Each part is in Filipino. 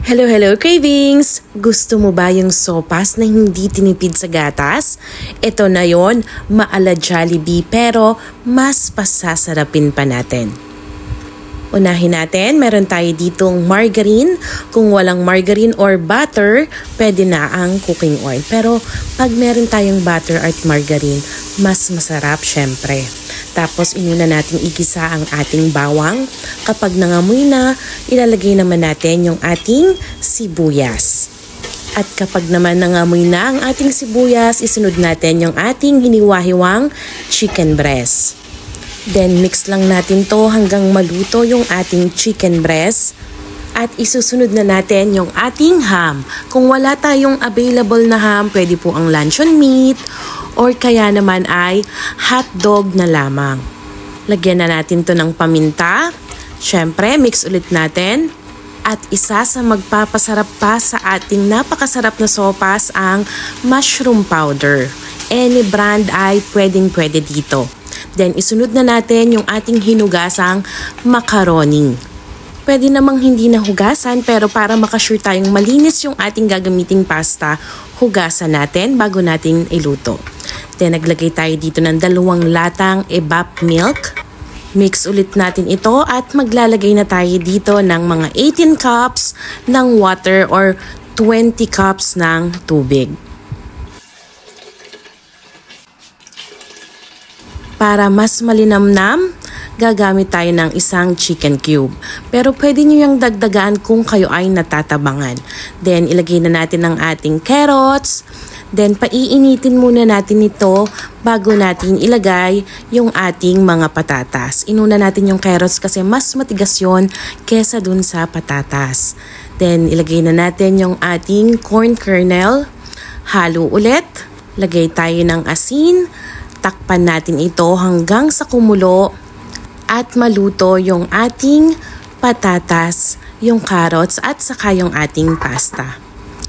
Hello, hello cravings! Gusto mo ba yung sopas na hindi tinipid sa gatas? Ito na yon, maala Jollibee pero mas pasasarapin pa natin. Unahin natin, meron tayo ditong margarine. Kung walang margarine or butter, pwede na ang cooking oil. Pero pag meron tayong butter at margarine, mas masarap syempre. Tapos inuna natin igisa ang ating bawang. Kapag nangamoy na, ilalagay naman natin yung ating sibuyas. At kapag naman nangamoy na ang ating sibuyas, isunod natin yung ating hiniwa-hiwang chicken breast. Then mix lang natin to hanggang maluto yung ating chicken breast. At isusunod na natin yung ating ham. Kung wala tayong available na ham, pwede po ang luncheon meat or kaya naman ay hotdog na lamang. Lagyan na natin to ng paminta. Syempre, mix ulit natin. At isa sa magpapasarap pa sa ating napakasarap na sopas ang mushroom powder. Any brand ay pwedeng-pwede dito. Then isunod na natin yung ating hinugasang macaroni. Pwede namang hindi nahugasan pero para makasure tayong malinis yung ating gagamiting pasta, hugasan natin bago natin iluto. Then naglagay tayo dito ng 2 latang evap milk. Mix ulit natin ito at maglalagay na tayo dito ng mga 18 cups ng water or 20 cups ng tubig. Para mas malinamnam, gagamit tayo ng isang chicken cube. Pero pwede nyo yung dagdagaan kung kayo ay natatabangan. Then ilagay na natin ang ating carrots. Then paiinitin muna natin ito bago natin ilagay yung ating mga patatas. Inuna natin yung carrots kasi mas matigas yon kesa dun sa patatas. Then ilagay na natin yung ating corn kernel. Halo ulit. Lagay tayo ng asin. Takpan natin ito hanggang sa kumulo at maluto yung ating patatas, yung carrots at saka yung ating pasta.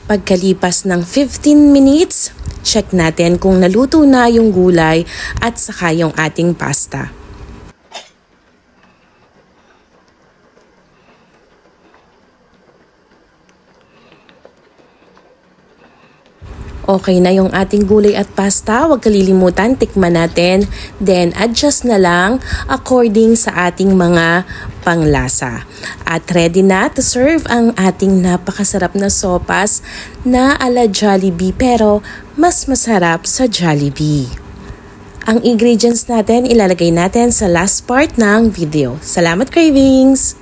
Pagkalipas ng 15 minutes, check natin kung naluto na yung gulay at saka yung ating pasta. Okay na yung ating gulay at pasta, huwag kalilimutan, tikman natin. Then adjust na lang according sa ating mga panglasa. At ready na to serve ang ating napakasarap na sopas na ala Jollibee pero mas masarap sa Jollibee. Ang ingredients natin ilalagay natin sa last part ng video. Salamat cravings!